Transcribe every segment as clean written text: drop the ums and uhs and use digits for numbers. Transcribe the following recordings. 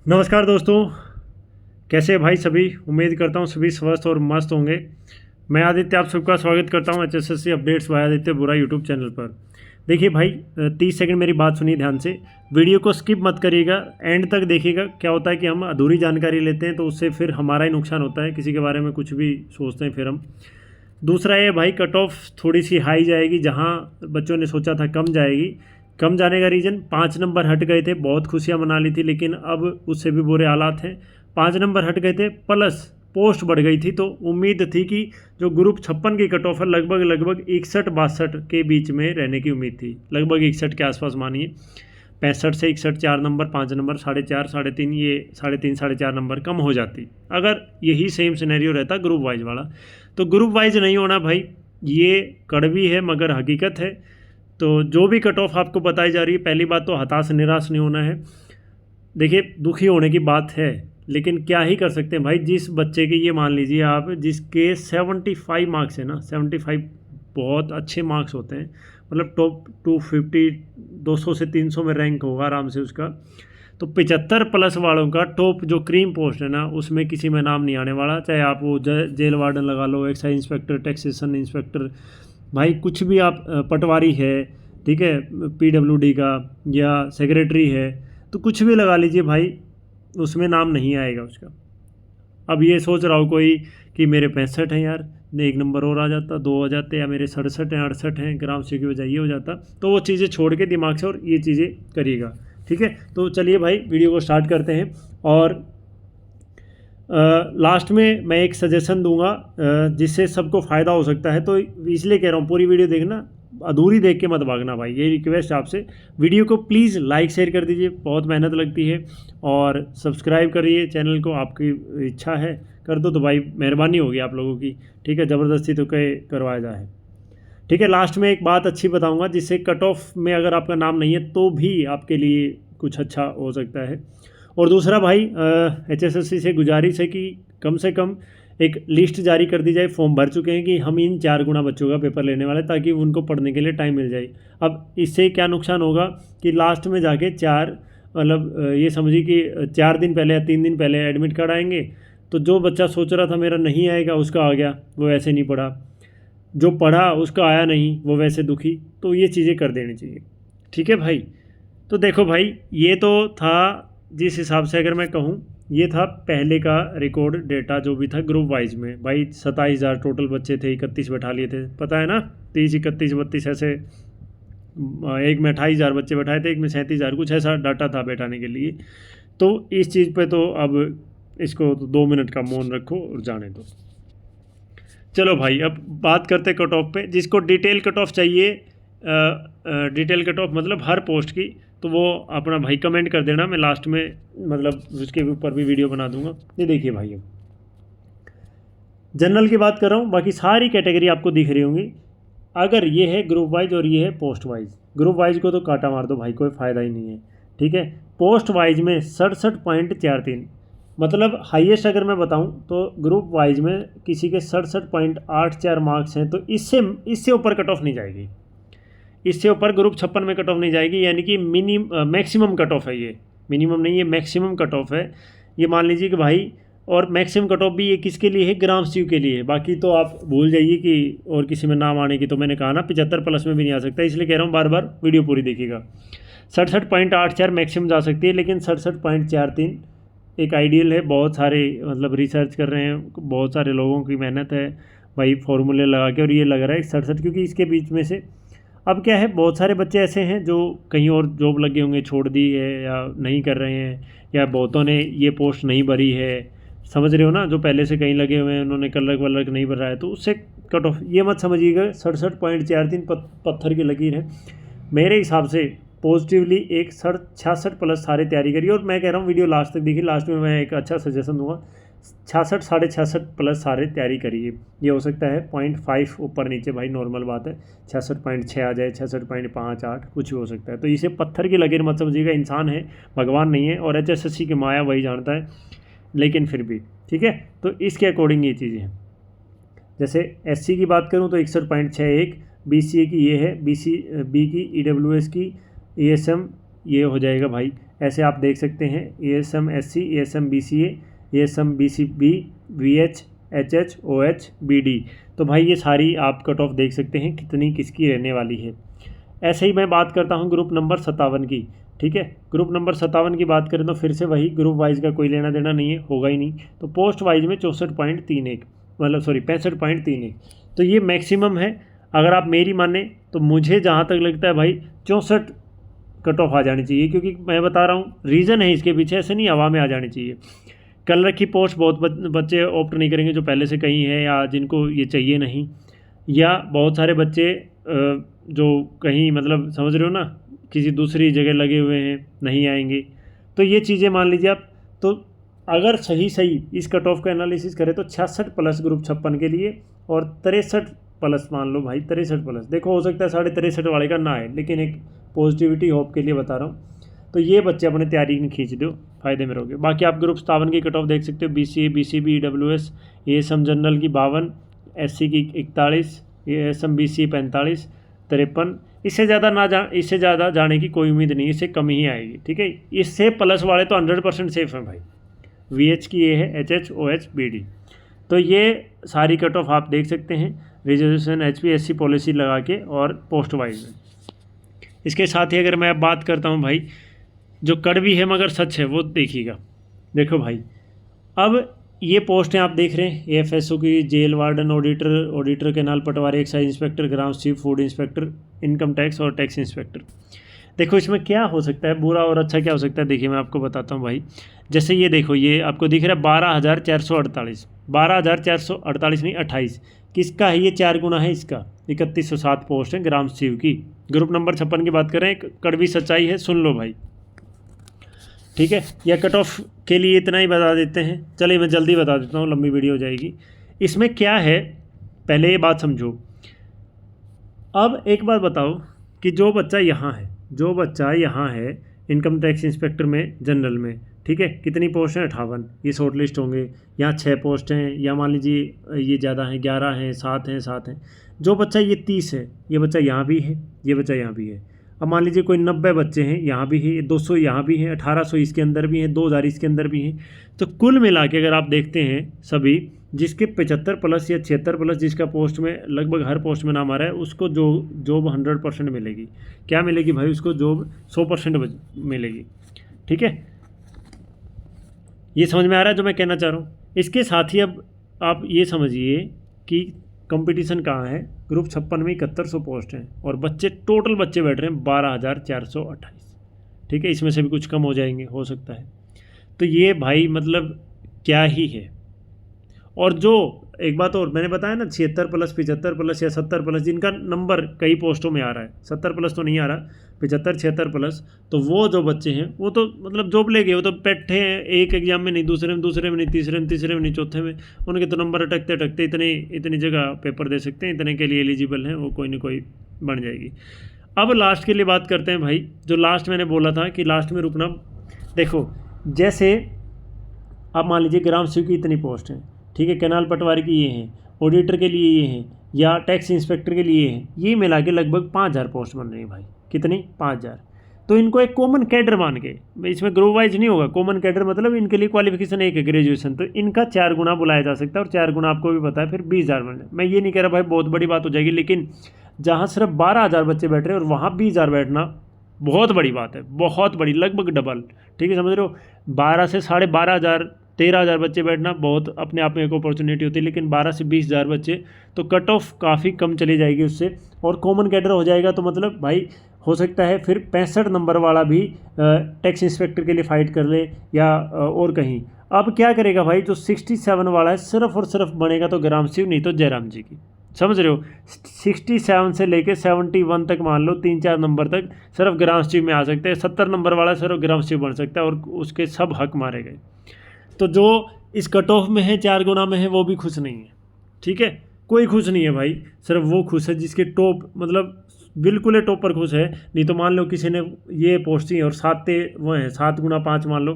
नमस्कार दोस्तों। कैसे हैं भाई सभी। उम्मीद करता हूँ सभी स्वस्थ और मस्त होंगे। मैं आदित्य आप सबका स्वागत करता हूँ HSSC अपडेट्स बाय आदित्य बुरा यूट्यूब चैनल पर। देखिए भाई 30 सेकंड मेरी बात सुनिए ध्यान से। वीडियो को स्किप मत करिएगा, एंड तक देखिएगा। क्या होता है कि हम अधूरी जानकारी लेते हैं तो उससे फिर हमारा ही नुकसान होता है, किसी के बारे में कुछ भी सोचते हैं फिर हम। दूसरा ये भाई कट ऑफ थोड़ी सी हाई जाएगी, जहाँ बच्चों ने सोचा था कम जाएगी। कम जाने का रीज़न 5 नंबर हट गए थे, बहुत खुशियां मना ली थी, लेकिन अब उससे भी बुरे हालात हैं। 5 नंबर हट गए थे प्लस पोस्ट बढ़ गई थी, तो उम्मीद थी कि जो ग्रुप 56 की कट ऑफ है लगभग 61-62 के बीच में रहने की उम्मीद थी। लगभग 61 के आसपास मानिए, 65 से 61 4 नंबर, 5 नंबर, 4.5, 3.5, ये 3.5 4.5 नंबर कम हो जाती अगर यही सेम सिनेरियो रहता ग्रुप वाइज वाला। तो ग्रुप वाइज नहीं होना भाई, ये कड़वी है मगर हकीकत है। तो जो भी कट ऑफ आपको बताई जा रही है, पहली बात तो हताश निराश नहीं होना है। देखिए दुखी होने की बात है, लेकिन क्या ही कर सकते हैं भाई। जिस बच्चे के, ये मान लीजिए आप, जिसके 75 मार्क्स है ना, 75 बहुत अच्छे मार्क्स होते हैं, मतलब टॉप 250 200 से 300 में रैंक होगा आराम से उसका। तो 75 प्लस वालों का टॉप जो क्रीम पोस्ट है ना, उसमें किसी में नाम नहीं आने वाला। चाहे आप वो जेल वार्डन लगा लो, एक्साइज इंस्पेक्टर, टैक्सेशन इंस्पेक्टर, भाई कुछ भी आप, पटवारी है, ठीक है, PWD का, या सेक्रेटरी है, तो कुछ भी लगा लीजिए भाई, उसमें नाम नहीं आएगा उसका। अब ये सोच रहा हूँ कोई कि मेरे 65 हैं यार, 1 नंबर और आ जाता, 2 हो जाते, या मेरे 67 हैं, 68 हैं, ग्राम सी की बजाय ये हो जाता। तो वो चीज़ें छोड़ के दिमाग से और ये चीज़ें करिएगा, ठीक है। तो चलिए भाई वीडियो को स्टार्ट करते हैं। और लास्ट में मैं एक सजेशन दूंगा जिससे सबको फ़ायदा हो सकता है, तो इसलिए कह रहा हूँ पूरी वीडियो देखना, अधूरी देख के मत भागना भाई, ये रिक्वेस्ट आपसे। वीडियो को प्लीज़ लाइक शेयर कर दीजिए, बहुत मेहनत लगती है। और सब्सक्राइब करिए चैनल को, आपकी इच्छा है कर दो तो भाई मेहरबानी होगी आप लोगों की, ठीक है। ज़बरदस्ती तो करवाया जाए, ठीक है। लास्ट में एक बात अच्छी बताऊंगा, जिससे कट ऑफ में अगर आपका नाम नहीं है तो भी आपके लिए कुछ अच्छा हो सकता है। और दूसरा भाई HSSC से गुजारिश है कि कम से कम एक लिस्ट जारी कर दी जाए। फॉर्म भर चुके हैं कि हम इन 4 गुना बच्चों का पेपर लेने वाले, ताकि उनको पढ़ने के लिए टाइम मिल जाए। अब इससे क्या नुकसान होगा कि लास्ट में जाके 4, मतलब ये समझिए कि 4 दिन पहले या 3 दिन पहले एडमिट कार्ड आएंगे, तो जो बच्चा सोच रहा था मेरा नहीं आएगा, उसका आ गया, वो वैसे नहीं पढ़ा। जो पढ़ा उसका आया नहीं, वो वैसे दुखी। तो ये चीज़ें कर देनी चाहिए, ठीक है भाई। तो देखो भाई, ये तो था जिस हिसाब से, अगर मैं कहूँ, ये था पहले का रिकॉर्ड डेटा जो भी था ग्रुप वाइज में। भाई 27,000 टोटल बच्चे थे, 31 बैठा लिए थे, पता है ना, 30, 31, 32 ऐसे। एक में 28,000 बच्चे बैठाए थे, एक में 37,000, कुछ ऐसा डाटा था बैठाने के लिए। तो इस चीज़ पे तो अब इसको तो 2 मिनट का मौन रखो और जाने दो। चलो भाई अब बात करते कट ऑफ पे। जिसको डिटेल कट ऑफ चाहिए, डिटेल कट ऑफ मतलब हर पोस्ट की, तो वो अपना भाई कमेंट कर देना, मैं लास्ट में मतलब उसके ऊपर भी वीडियो बना दूंगा। ये देखिए भाई, अब जनरल की बात कर रहा हूँ, बाकी सारी कैटेगरी आपको दिख रही होंगी। अगर ये है ग्रुप वाइज और ये है पोस्ट वाइज, ग्रुप वाइज को तो काटा मार दो भाई, कोई फ़ायदा ही नहीं है, ठीक है। पोस्ट वाइज में 67.43, मतलब हाईएस्ट अगर मैं बताऊं तो ग्रुप वाइज में किसी के 67.84 मार्क्स हैं, तो इससे इससे ऊपर कट ऑफ नहीं जाएगी। इससे ऊपर ग्रुप 56 में कट ऑफ नहीं जाएगी, यानी कि मैक्सिमम कट ऑफ है ये, मिनिमम नहीं है, मैक्सिमम कट ऑफ है ये, मान लीजिए कि भाई। और मैक्सिमम कट ऑफ भी ये किसके लिए है, ग्राम सी के लिए है। बाकी तो आप भूल जाइए कि और किसी में नाम आने की, तो मैंने कहा ना 75 प्लस में भी नहीं आ सकता, इसलिए कह रहा हूँ बार बार वीडियो पूरी देखिएगा। 67.84 मैक्सिमम जा सकती है, लेकिन 67.43 एक आइडियल है। बहुत सारे मतलब रिसर्च कर रहे हैं, बहुत सारे लोगों की मेहनत है भाई, फॉर्मूले लगा के, और ये लग रहा है 67, क्योंकि इसके बीच में से अब क्या है, बहुत सारे बच्चे ऐसे हैं जो कहीं और जॉब लगे होंगे, छोड़ दी है या नहीं कर रहे हैं, या बहुतों ने ये पोस्ट नहीं भरी है, समझ रहे हो ना, जो पहले से कहीं लगे हुए हैं उन्होंने कलर वलर नहीं भरा है, तो उससे कट ऑफ ये मत समझिएगा 67.43 पत्थर की लकीर है। मेरे हिसाब से पॉजिटिवली एक 66 प्लस सारे तैयारी करिए। और मैं कह रहा हूँ वीडियो लास्ट तक देखिए, लास्ट में मैं एक अच्छा सजेशन दूंगा, 66 66 प्लस सारे तैयारी करिए। ये हो सकता है 0.5 ऊपर नीचे, भाई नॉर्मल बात है, 66.6 आ जाए, 66.58 कुछ भी हो सकता है। तो इसे पत्थर की लकीर मत समझिएगा, इंसान है, भगवान नहीं है, और HSSC की माया वही जानता है, लेकिन फिर भी ठीक है। तो इसके अकॉर्डिंग ये चीज़ें हैं। जैसे SC की बात करूँ तो 61.61, BCA की ये है, BC बी की, EWS की, ESM ये हो जाएगा भाई ऐसे आप देख सकते हैं ASM SC, ASM BCA, ASM BCB, VH, HH, OH, BD। तो भाई ये सारी आप कट ऑफ देख सकते हैं कितनी किसकी रहने वाली है। ऐसे ही मैं बात करता हूँ ग्रुप नंबर 57 की। ठीक है, ग्रुप नंबर 57 की बात करें तो फिर से वही ग्रुप वाइज का कोई लेना देना नहीं है, होगा ही नहीं। तो पोस्ट वाइज में 64.31, मतलब सॉरी 65.31, तो ये मैक्सिमम है। अगर आप मेरी माने तो मुझे जहाँ तक लगता है भाई 64 कट ऑफ आ जानी चाहिए, क्योंकि मैं बता रहा हूँ रीज़न है इसके पीछे, ऐसे नहीं हवा में आ जानी चाहिए। कल रखी पोस्ट बहुत बच्चे ऑप्ट नहीं करेंगे जो पहले से कहीं है या जिनको ये चाहिए नहीं, या बहुत सारे बच्चे जो कहीं मतलब समझ रहे हो ना किसी दूसरी जगह लगे हुए हैं नहीं आएंगे। तो ये चीज़ें मान लीजिए आप। तो अगर सही सही इस कट ऑफ का एनालिसिस करें तो 66 प्लस ग्रुप 56 के लिए और 63 प्लस मान लो भाई 63 प्लस, देखो हो सकता है 63.5 वाले का ना आए, लेकिन एक पॉजिटिविटी होप के लिए बता रहा हूँ। तो ये बच्चे अपने तैयारी में खींच दो, फायदे में रहोगे। बाकी आप ग्रुप 57 की कट ऑफ देख सकते हो, BCA, BCB, EWS, ASM general की 52, SC की 41, ASM BCA 45, 53। इससे ज़्यादा जाने की कोई उम्मीद नहीं, इससे कम ही आएगी। ठीक है, इससे प्लस वाले तो 100% सेफ हैं भाई। VH की ये है HH, OH, BD। तो ये सारी कट ऑफ आप देख सकते हैं रिजर्वेशन HPSC पॉलिसी लगा के और पोस्ट वाइज में। इसके साथ ही अगर मैं अब बात करता हूँ भाई, जो कड़वी है मगर सच है वो देखिएगा। देखो भाई, अब ये पोस्टें आप देख रहे हैं AFSO की, jail warden, auditor canal patwari, excise inspector, ग्राम स्वीप, फूड इंस्पेक्टर, इनकम टैक्स और टैक्स इंस्पेक्टर। देखो इसमें क्या हो सकता है बुरा और अच्छा क्या हो सकता है, देखिए मैं आपको बताता हूँ भाई। जैसे ये देखो, ये आपको दिख रहा है 12,448, 12,448 नहीं 28, किसका है ये? 4 गुना है इसका। 3107 पोस्ट है ग्राम सचिव की। ग्रुप नंबर 56 की बात करें, कड़वी सच्चाई है, सुन लो भाई। ठीक है, या कट ऑफ के लिए इतना ही बता देते हैं। चलिए मैं जल्दी बता देता हूँ, लंबी वीडियो हो जाएगी। इसमें क्या है पहले ये बात समझो। अब एक बात बताओ कि जो बच्चा यहाँ है इनकम टैक्स इंस्पेक्टर में जनरल में, ठीक है, कितनी पोस्ट हैं? 58। ये शॉर्ट लिस्ट होंगे, यहाँ 6 पोस्ट हैं, या मान लीजिए ये ज़्यादा हैं, 11 हैं, 7 हैं। जो बच्चा ये 30 है, ये बच्चा यहाँ भी है, ये बच्चा यहाँ भी है। अब मान लीजिए कोई 90 बच्चे हैं, यहाँ भी है, 200 यहाँ भी हैं, 1800 इसके अंदर भी हैं, 2000 इसके अंदर भी हैं। तो कुल मिला के अगर आप देखते हैं सभी, जिसके 75 प्लस या 76 प्लस जिसका पोस्ट में लगभग हर पोस्ट में नाम आ रहा है, उसको जॉब 100% मिलेगी। क्या मिलेगी भाई? उसको जॉब 100% मिलेगी। ठीक है, ये समझ में आ रहा है जो मैं कहना चाह रहा हूँ। इसके साथ ही अब आप ये समझिए कि कंपटीशन कहाँ है। ग्रुप 56 में 7100 पोस्ट हैं और टोटल बच्चे बैठ रहे हैं 12,428। ठीक है, इसमें से भी कुछ कम हो जाएंगे, हो सकता है। तो ये भाई मतलब क्या ही है। और जो एक बात और मैंने बताया ना, 76 प्लस, 75 प्लस या 70 प्लस, जिनका नंबर कई पोस्टों में आ रहा है, 70 प्लस तो नहीं आ रहा, 75 76 प्लस, तो वो जो बच्चे हैं वो तो मतलब जॉब ले गए। वो तो बैठे हैं एक एग्जाम में नहीं, दूसरे में नहीं, तीसरे में नहीं, चौथे में। उनके तो नंबर अटकते इतनी जगह पेपर दे सकते हैं, इतने के लिए एलिजिबल हैं वो, कोई ना कोई बन जाएगी। अब लास्ट के लिए बात करते हैं भाई। जो लास्ट मैंने बोला था कि लास्ट में रुकना, देखो जैसे आप मान लीजिए ग्राम सेवक की इतनी पोस्ट हैं, ठीक है, कैनाल पटवारी की ये हैं, ऑडिटर के लिए ये हैं, या टैक्स इंस्पेक्टर के लिए हैं, ये मिला के लगभग 5000 पोस्ट बन रही है भाई। कितनी? 5000। तो इनको एक कॉमन कैडर मान के, इसमें ग्रुप वाइज नहीं होगा, कॉमन कैडर मतलब इनके लिए क्वालिफिकेशन एक है, ग्रेजुएशन, तो इनका 4 गुना बुलाया जा सकता है। और 4 गुना आपको भी पता है फिर 20,000 बन जाए। मैं ये नहीं कह रहा भाई बहुत बड़ी बात हो जाएगी, लेकिन जहाँ सिर्फ 12,000 बच्चे बैठ रहे हैं और वहाँ 20,000 बैठना बहुत बड़ी बात है, बहुत बड़ी, लगभग डबल। ठीक है, समझ रहे हो? 12 से 12,500 13,000 बच्चे बैठना बहुत अपने आप में एक अपॉर्चुनिटी होती है, लेकिन 12 से 20,000 बच्चे तो कट ऑफ काफ़ी कम चली जाएगी उससे। और कॉमन कैडर हो जाएगा तो मतलब भाई हो सकता है फिर 65 नंबर वाला भी टैक्स इंस्पेक्टर के लिए फ़ाइट कर ले या और कहीं। अब क्या करेगा भाई? जो 67 वाला है सिर्फ और सिर्फ बनेगा तो ग्राम शिव, नहीं तो जयराम जी की। समझ रहे हो? 67 से लेके 71 तक मान लो 3-4 नंबर तक सिर्फ ग्राम शिव में आ सकते हैं। 70 नंबर वाला सिर्फ ग्राम शिव बन सकता है और उसके सब हक मारे गए। तो जो इस कट ऑफ में है, 4 गुना में है, वो भी खुश नहीं है। ठीक है, कोई खुश नहीं है भाई, सिर्फ वो खुश है जिसके टॉप मतलब बिल्कुल है टॉप पर खुश है। नहीं तो मान लो किसी ने ये पोस्ट ही और 7 वो हैं, 7 गुना 5 मान लो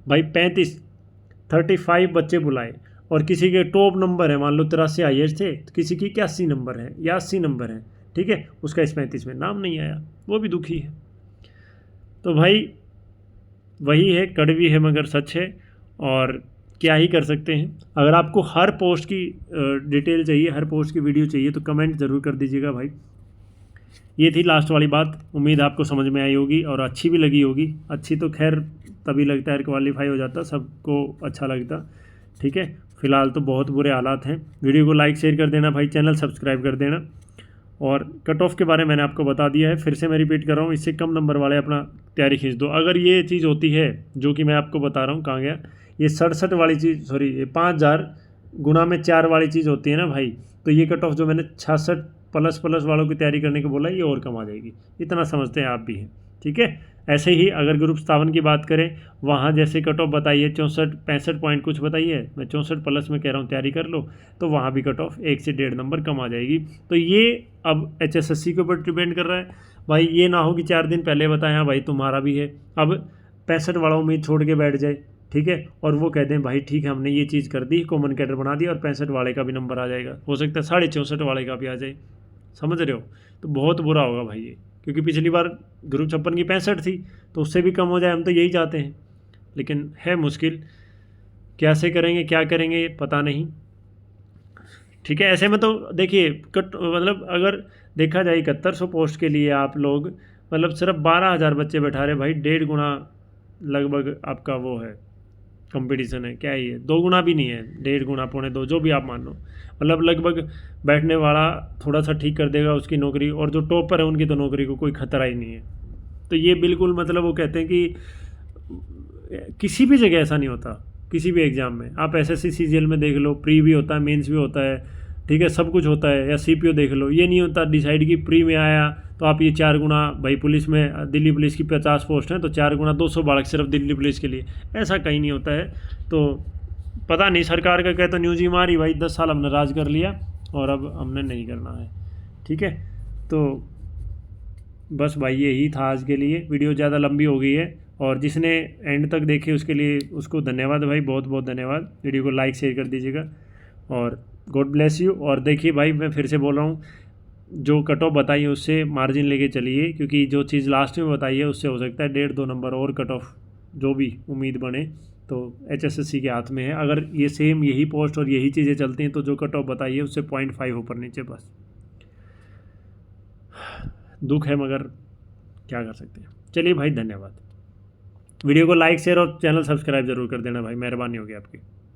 भाई 35 बच्चे बुलाए और किसी के टॉप नंबर है मान लो 83 हाईएस्ट थे, तो किसी की 81 नंबर है या 80 नंबर है। ठीक है, उसका इस 35 में नाम नहीं आया, वो भी दुखी है। तो भाई वही है, कड़वी है मगर सच है। और क्या ही कर सकते हैं। अगर आपको हर पोस्ट की डिटेल चाहिए, हर पोस्ट की वीडियो चाहिए तो कमेंट ज़रूर कर दीजिएगा भाई। ये थी लास्ट वाली बात। उम्मीद आपको समझ में आई होगी और अच्छी भी लगी होगी। अच्छी तो खैर तभी लगता है, क्वालीफाई हो जाता, सबको अच्छा लगता। ठीक है, फ़िलहाल तो बहुत बुरे हालात हैं। वीडियो को लाइक शेयर कर देना भाई, चैनल सब्सक्राइब कर देना। और कट ऑफ के बारे में मैंने आपको बता दिया है, फिर से मैं रिपीट कर रहा हूँ, इससे कम नंबर वाले अपना तैयारी खींच दो। अगर ये चीज़ होती है जो कि मैं आपको बता रहा हूँ, कहाँ गया ये 67 वाली चीज़, सॉरी ये 5000 गुना में 4 वाली चीज़ होती है ना भाई, तो ये कट ऑफ जो मैंने 66 प्लस प्लस वालों की तैयारी करने को बोला, ये और कम आ जाएगी। इतना समझते हैं आप भी हैं। ठीक है, ऐसे ही अगर ग्रुप 57 की बात करें, वहाँ जैसे कट ऑफ बताइए 64 65 पॉइंट कुछ बताइए, मैं 64 प्लस में कह रहा हूँ तैयारी कर लो, तो वहाँ भी कट ऑफ 1 से 1.5 नंबर कम आ जाएगी। तो ये अब HSSC के ऊपर डिपेंड कर रहा है भाई। ये ना हो कि 4 दिन पहले बताएं हाँ भाई तुम्हारा भी है, अब 65 वाला उम्मीद छोड़ के बैठ जाए। ठीक है, और वो कहते हैं भाई ठीक है हमने ये चीज़ कर दी, कॉमन कैडर बना दिया और 65 वाले का भी नंबर आ जाएगा, हो सकता है 64.5 वाले का भी आ जाए। समझ रहे हो, तो बहुत बुरा होगा भाई ये, क्योंकि पिछली बार ग्रुप 56 की 65 थी, तो उससे भी कम हो जाए, हम तो यही चाहते हैं, लेकिन है मुश्किल। कैसे करेंगे, क्या करेंगे, पता नहीं। ठीक है, ऐसे में तो देखिए कट मतलब अगर देखा जाए 7100 पोस्ट के लिए आप लोग मतलब सिर्फ 12,000 बच्चे बैठा रहे भाई, 1.5 गुना लगभग आपका वो है, कंपटीशन है। क्या ही है, 2 गुना भी नहीं है, 1.5 गुना, 1.25, जो भी आप मान लो, मतलब लगभग बैठने वाला थोड़ा सा ठीक कर देगा उसकी नौकरी, और जो टॉप पर है उनकी तो नौकरी को कोई खतरा ही नहीं है। तो ये बिल्कुल मतलब वो कहते हैं कि किसी भी जगह ऐसा नहीं होता, किसी भी एग्ज़ाम में। आप SSC CGL में देख लो, प्री भी होता है, मेंस भी होता है, ठीक है, सब कुछ होता है। या CPO देख लो, ये नहीं होता डिसाइड की प्री में आया तो आप ये 4 गुना, भाई पुलिस में दिल्ली पुलिस की 50 पोस्ट हैं तो 4 गुना 200 बालक सिर्फ दिल्ली पुलिस के लिए, ऐसा कहीं नहीं होता है। तो पता नहीं, सरकार का कहता न्यूज़ ही मारी भाई, 10 साल हमने राज कर लिया और अब हमने नहीं करना है। ठीक है, तो बस भाई यही था आज के लिए। वीडियो ज़्यादा लंबी हो गई है, और जिसने एंड तक देखे उसके लिए उसको धन्यवाद भाई, बहुत बहुत धन्यवाद। वीडियो को लाइक शेयर कर दीजिएगा और गॉड ब्लेस यू। और देखिए भाई, मैं फिर से बोल रहा हूँ, जो कट ऑफ बताई है उससे मार्जिन लेके चलिए, क्योंकि जो चीज़ लास्ट में बताई है उससे हो सकता है 1.5-2 नंबर और कट ऑफ जो भी उम्मीद बने, तो HSSC के हाथ में है। अगर ये सेम यही पोस्ट और यही चीज़ें चलती हैं तो जो कट ऑफ बताई है उससे 0.5 ऊपर नीचे, बस दुख है मगर क्या कर सकते हैं। चलिए भाई, धन्यवाद। वीडियो को लाइक शेयर और चैनल सब्सक्राइब जरूर कर देना भाई, मेहरबानी होगी आपकी।